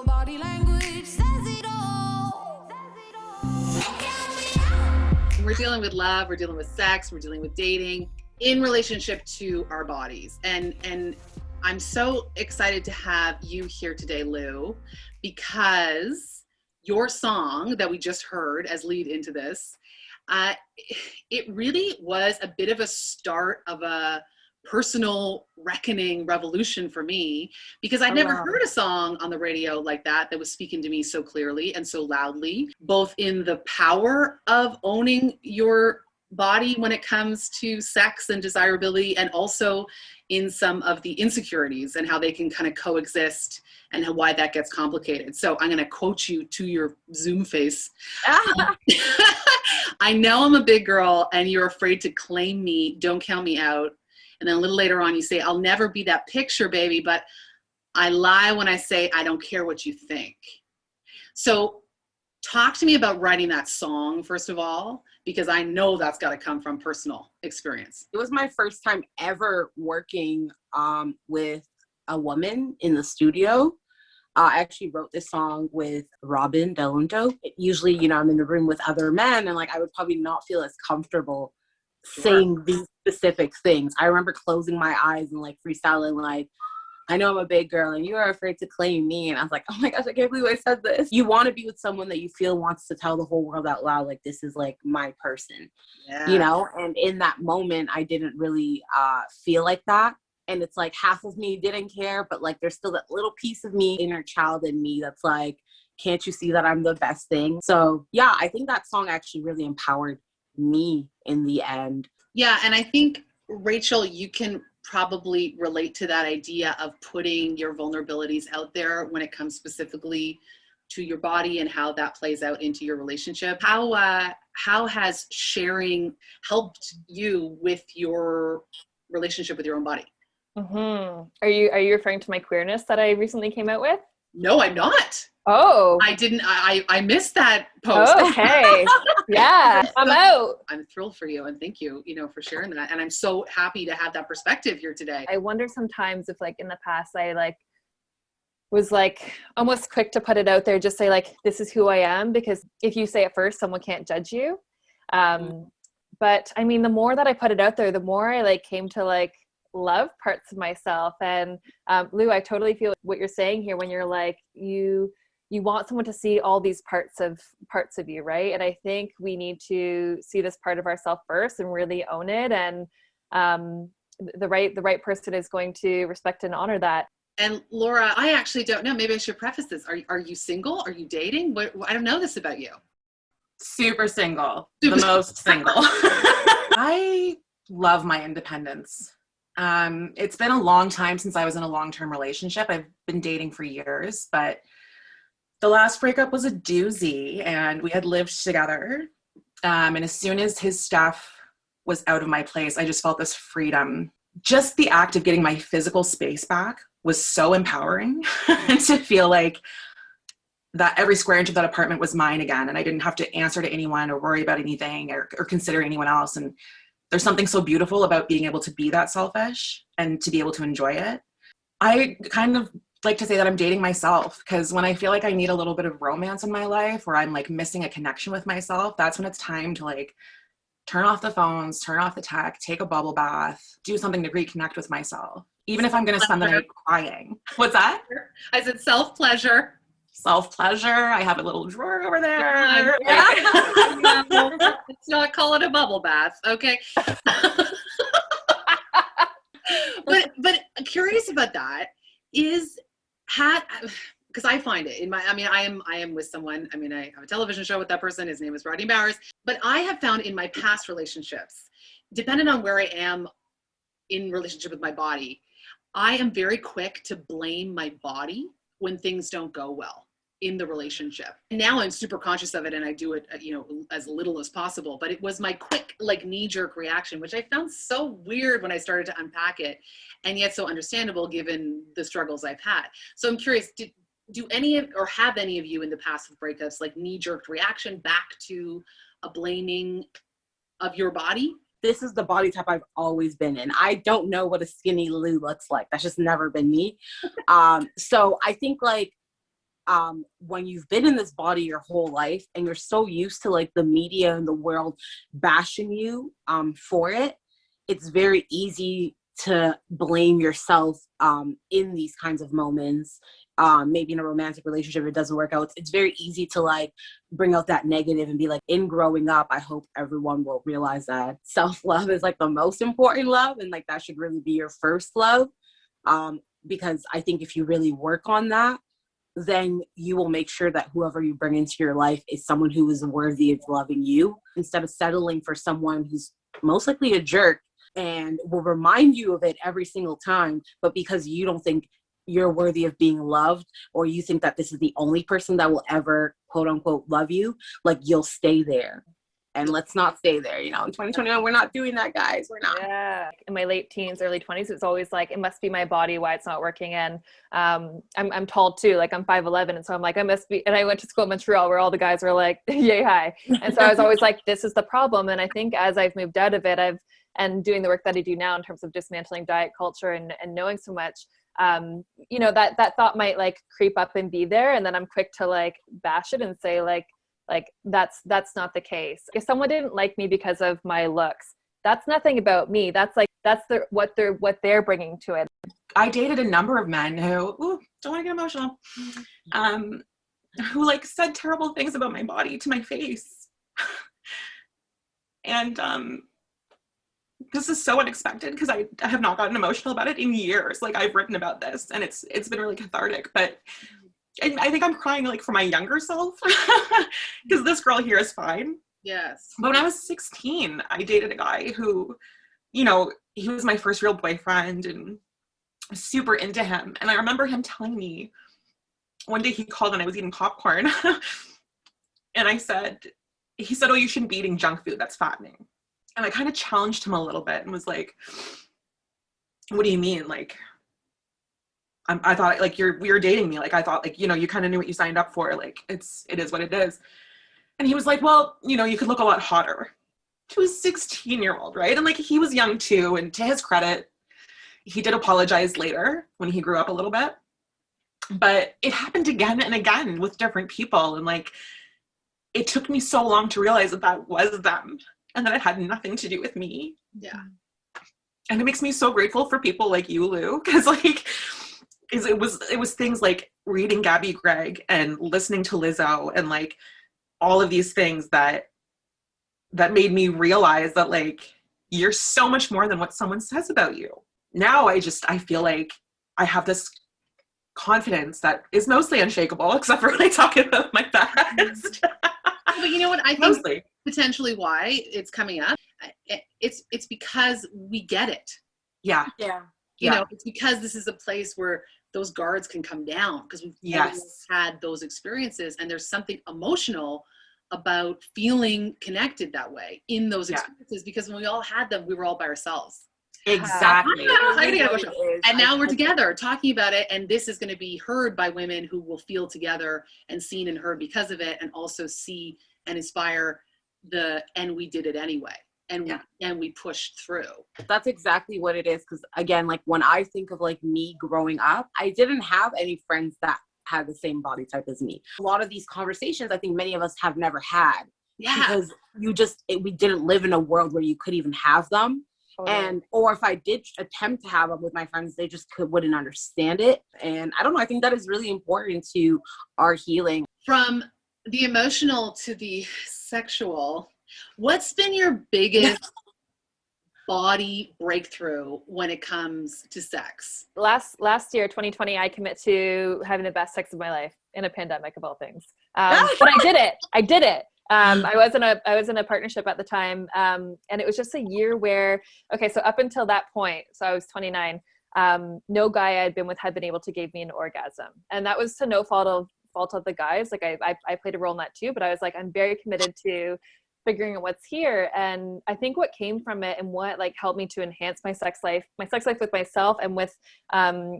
body language says it all. We're dealing with love, we're dealing with sex, we're dealing with dating in relationship to our bodies. And I'm so excited to have you here today, Lou, because your song that we just heard as lead into this, it really was a bit of a start of a personal reckoning revolution for me, because I'd never heard a song on the radio like that was speaking to me so clearly and so loudly, both in the power of owning your body when it comes to sex and desirability, and also in some of the insecurities and how they can kind of coexist and why that gets complicated. So I'm going to quote you to your Zoom face. I know I'm a big girl and you're afraid to claim me. Don't count me out. And then a little later on, you say, I'll never be that picture, baby, but I lie when I say I don't care what you think. So talk to me about writing that song, first of all, because I know that's got to come from personal experience. It was my first time ever working with a woman in the studio. I actually wrote this song with Robin Delunto. Usually, I'm in the room with other men, and I would probably not feel as comfortable saying these specific things. I remember closing my eyes and freestyling I know I'm a big girl and you are afraid to claim me. And I was like, oh my gosh, I can't believe I said this. You want to be with someone that you feel wants to tell the whole world out loud, this is my person, And in that moment, I didn't really feel like that. And it's half of me didn't care, but there's still that little piece of me, inner child in me that's can't you see that I'm the best thing? So yeah, I think that song actually really empowered me in the end. Yeah, and I think, Rachel, you can probably relate to that idea of putting your vulnerabilities out there when it comes specifically to your body and how that plays out into your relationship. How has sharing helped you with your relationship with your own body? Mm-hmm. Are you referring to my queerness that I recently came out with? No, I'm not. Oh. I didn't. I missed that post. Oh, okay. Yeah, I'm out. I'm thrilled for you, and thank you, for sharing that. And I'm so happy to have that perspective here today. I wonder sometimes if in the past I was almost quick to put it out there, just say this is who I am, because if you say it first, someone can't judge you. But I mean, the more that I put it out there, the more I came to love parts of myself. And Lou, I totally feel what you're saying here when you're you want someone to see all these parts of you, right? And I think we need to see this part of ourselves first and really own it. And the right person is going to respect and honor that. And Laura, I actually don't know. Maybe I should preface this. Are you single? Are you dating? I don't know this about you. Super single. The most single. I love my independence. It's been a long time since I was in a long-term relationship. I've been dating for years, but the last breakup was a doozy, and we had lived together. And as soon as his stuff was out of my place, I just felt this freedom. Just the act of getting my physical space back was so empowering to feel that every square inch of that apartment was mine again. And I didn't have to answer to anyone or worry about anything or consider anyone else. And there's something so beautiful about being able to be that selfish and to be able to enjoy it. I kind of like to say that I'm dating myself, because when I feel I need a little bit of romance in my life, or I'm missing a connection with myself, that's when it's time to turn off the phones, turn off the tech, take a bubble bath, do something to reconnect with myself, even if I'm going to spend the night crying. What's that? I said self-pleasure. Self-pleasure. I have a little drawer over there. Let's not call it a bubble bath, okay? But curious about that is because I find it I am with someone. I have a television show with that person. His name is Rodney Bowers. But I have found in my past relationships, depending on where I am in relationship with my body, I am very quick to blame my body when things don't go well in the relationship. Now I'm super conscious of it, and I do it, as little as possible. But it was my quick, knee-jerk reaction, which I found so weird when I started to unpack it, and yet so understandable given the struggles I've had. So I'm curious, have any of you in the past with breakups knee-jerk reaction back to a blaming of your body? This is the body type I've always been in. I don't know what a skinny Lou looks like. That's just never been me. So I think when you've been in this body your whole life and you're so used to like the media and the world bashing you for it, it's very easy to blame yourself in these kinds of moments. Maybe in a romantic relationship it doesn't work out. It's very easy to like bring out that negative and be like, in growing up, I hope everyone will realize that self-love is like the most important love, and like that should really be your first love. Because I think if you really work on that, then you will make sure that whoever you bring into your life is someone who is worthy of loving you, instead of settling for someone who's most likely a jerk and will remind you of it every single time. But because you don't think you're worthy of being loved, or you think that this is the only person that will ever quote unquote love you, like you'll stay there. And let's not stay there, you know, in 2021, we're not doing that, guys. We're not. Yeah. In my late teens, early 20s, it's always like, it must be my body, why it's not working. And I'm tall too, like I'm 5'11". And so I'm like, I must be, and I went to school in Montreal where all the guys were like, yay, hi. And so I was always like, this is the problem. And I think as I've moved out of it, and doing the work that I do now in terms of dismantling diet culture and knowing so much, you know, that thought might like creep up and be there. And then I'm quick to like bash it and say like that's not the case. If someone didn't like me because of my looks, that's nothing about me. That's what they're bringing to it. I dated a number of men who, don't want to get emotional, who like said terrible things about my body to my face. And this is so unexpected because I have not gotten emotional about it in years. Like I've written about this and it's been really cathartic, but I think I'm crying like for my younger self because this girl here is fine. Yes. But when I was 16, I dated a guy who, you know, he was my first real boyfriend and I was super into him. And I remember him telling me one day he called and I was eating popcorn. And he said, oh, you shouldn't be eating junk food. That's fattening. And I kind of challenged him a little bit and was like, what do you mean? Like, I thought like we were dating me. Like, I thought like, you know, you kind of knew what you signed up for. Like it is what it is. And he was like, well, you know, you could look a lot hotter. To a 16-year-old, right? And like, he was young too. And to his credit, he did apologize later when he grew up a little bit, but it happened again and again with different people. And like, it took me so long to realize that was them and that it had nothing to do with me. Yeah. And it makes me so grateful for people like you, Lou, because like, it was things like reading Gabby Gregg and listening to Lizzo and like all of these things that made me realize that like you're so much more than what someone says about you. Now I feel like I have this confidence that is mostly unshakable, except for when I talk about my past. But you know what? I think Mostly. Potentially why it's coming up. It's because we get it. Yeah. Yeah. You know, it's because this is a place where those guards can come down because we've always had those experiences, and there's something emotional about feeling connected that way in those experiences, because when we all had them, we were all by ourselves. Exactly. And now we're together talking about it, and this is going to be heard by women who will feel together and seen and heard because of it, and also see and inspire and we did it anyway. And we pushed through. That's exactly what it is. Because again, like when I think of like me growing up, I didn't have any friends that had the same body type as me. A lot of these conversations, I think many of us have never had. Yeah. Because we didn't live in a world where you could even have them. Totally. Or if I did attempt to have them with my friends, they just wouldn't understand it. And I don't know, I think that is really important to our healing. From the emotional to the sexual, what's been your biggest body breakthrough when it comes to sex? Last year, 2020, I commit to having the best sex of my life in a pandemic of all things. But I did it. I was in a partnership at the time. And it was just a year where, okay, so up until that point, so I was 29, no guy I'd been with had been able to give me an orgasm. And that was to no fault of the guys. Like I played a role in that too, but I was like, I'm very committed to figuring out what's here. And I think what came from it and what like helped me to enhance my sex life with myself and with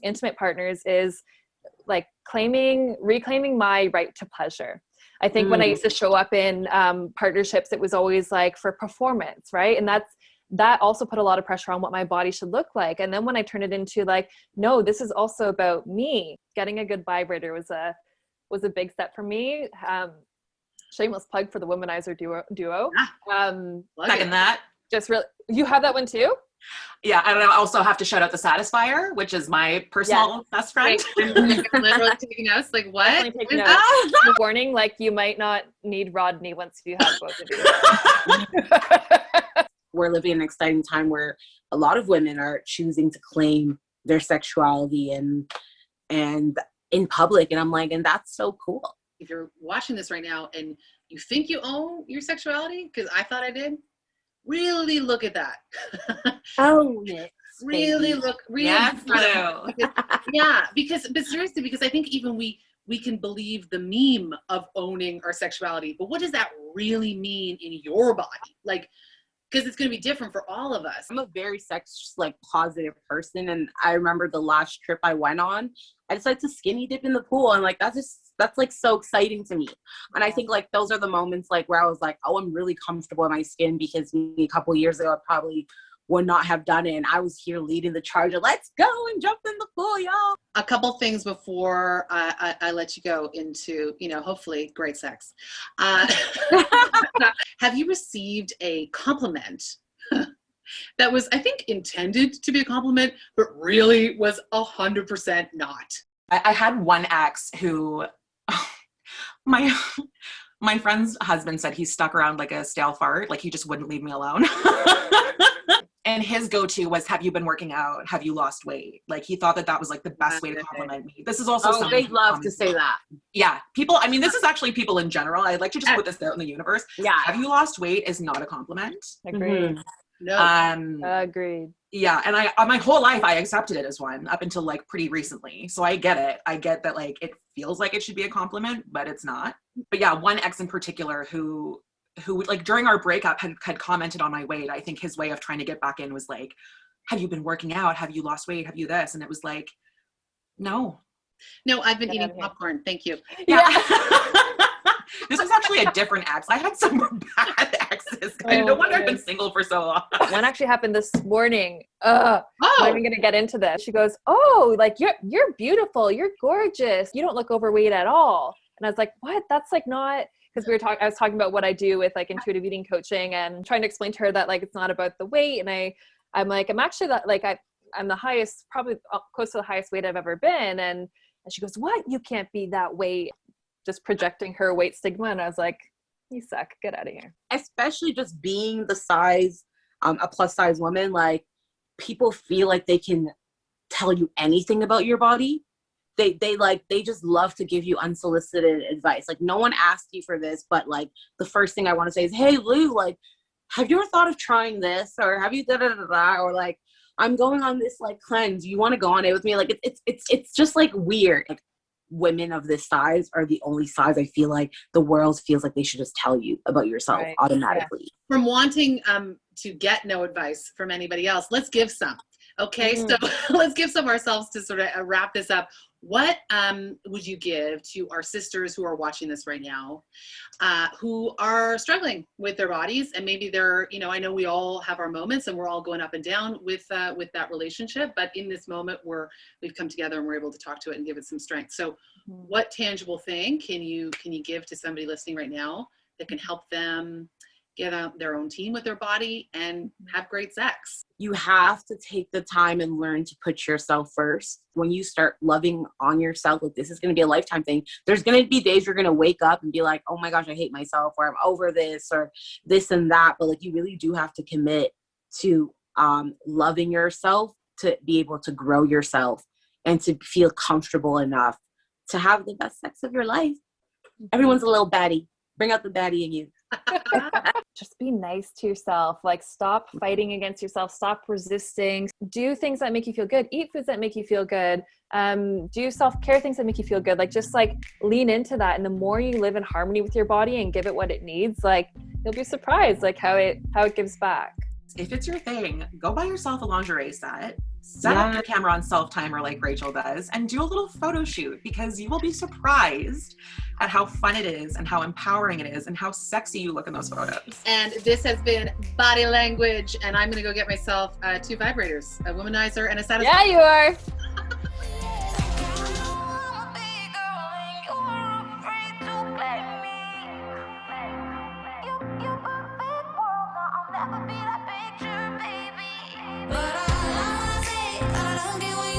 intimate partners is like reclaiming my right to pleasure. I think when I used to show up in partnerships, it was always like for performance, right? And that also put a lot of pressure on what my body should look like. And then when I turned it into like, no, this is also about me. Getting a good vibrator was was a big step for me. Shameless plug for the Womanizer duo. Second that. Just really, you have that one too? Yeah, and I also have to shout out the Satisfier, which is my personal best friend. Wait, I'm literally taking notes. Like what? Definitely taking notes. Warning, like you might not need Rodney once you have both of you. We're living in an exciting time where a lot of women are choosing to claim their sexuality and in public, and I'm like, and that's so cool. If you're watching this right now and you think you own your sexuality, because I thought I did, really look at that. Own it. Really look. Really. Yes, Lou. Yeah, but seriously, because I think even we can believe the meme of owning our sexuality, but what does that really mean in your body? Like, because it's going to be different for all of us. I'm a very positive person, and I remember the last trip I went on, I decided to skinny dip in the pool, and like that's like so exciting to me. And I think like those are the moments like where I was like, oh, I'm really comfortable in my skin, because a couple years ago I probably would not have done it, and I was here leading the charge of let's go and jump in the pool, y'all. A couple things before I let you go into, hopefully great sex. Have you received a compliment that was, I think, intended to be a compliment, but really was 100% not? I had one ex who, my friend's husband said he stuck around like a stale fart, like he just wouldn't leave me alone. And his go-to was, have you been working out? Have you lost weight? Like he thought that was like the best way to compliment me. This is also they love to say that. Yeah, people, I mean, this is actually people in general. I'd like to just put this out in the universe. Yeah. Have you lost weight is not a compliment. Agreed. No. Agreed. Yeah, and my whole life I accepted it as one up until like pretty recently. So I get it. I get that like it feels like it should be a compliment, but it's not. But yeah, one ex in particular who like during our breakup had commented on my weight. I think his way of trying to get back in was like, have you been working out? Have you lost weight? Have you this? And it was like, no, I've been eating popcorn. Thank you. Yeah. This was actually a different ex. I had some bad exes. No wonder I've been single for so long. One actually happened this morning. I'm not even gonna get into this. She goes, "Oh, like you're beautiful. You're gorgeous. You don't look overweight at all." And I was like, "What? That's like not." Because I was talking about what I do with like intuitive eating coaching, and trying to explain to her that like it's not about the weight. And I'm like, I'm actually like I'm the highest, probably close to the highest weight I've ever been. And she goes, "What? You can't be that weight." Just projecting her weight stigma. And I was like, you suck, get out of here. Especially just being the size, a plus size woman, like people feel like they can tell you anything about your body. They just love to give you unsolicited advice. Like no one asked you for this, but like the first thing I want to say is, hey Lou, like, have you ever thought of trying this? Or have you da-da-da-da? Or like, I'm going on this like cleanse. You want to go on it with me? Like it's just like weird. Like, women of this size are the only size I feel like the world feels like they should just tell you about yourself automatically. Yeah. From wanting to get no advice from anybody else, let's give some. Okay, so let's give some ourselves to sort of wrap this up. What would you give to our sisters who are watching this right now, who are struggling with their bodies, and maybe they're, I know we all have our moments and we're all going up and down with that relationship, but in this moment we've come together and we're able to talk to it and give it some strength. So what tangible thing can you give to somebody listening right now that can help them get out their own team with their body and have great sex? You have to take the time and learn to put yourself first. When you start loving on yourself, like this is going to be a lifetime thing. There's going to be days you're going to wake up and be like, oh my gosh, I hate myself, or I'm over this, or this and that. But like, you really do have to commit to loving yourself to be able to grow yourself and to feel comfortable enough to have the best sex of your life. Everyone's a little baddie. Bring out the baddie in you. Just be nice to yourself. Like stop fighting against yourself. Stop resisting. Do things that make you feel good. Eat foods that make you feel good. Do self-care things that make you feel good. Like just like lean into that. And the more you live in harmony with your body and give it what it needs, like you'll be surprised like how it gives back. If it's your thing, go buy yourself a lingerie set. Set up your camera on self-timer like Rachel does and do a little photo shoot, because you will be surprised at how fun it is and how empowering it is and how sexy you look in those photos. And this has been Body Language, and I'm going to go get myself 2 vibrators, a womanizer and a satisfier. Yeah, you are. Yeah, I wanna be the one you wanna don't get what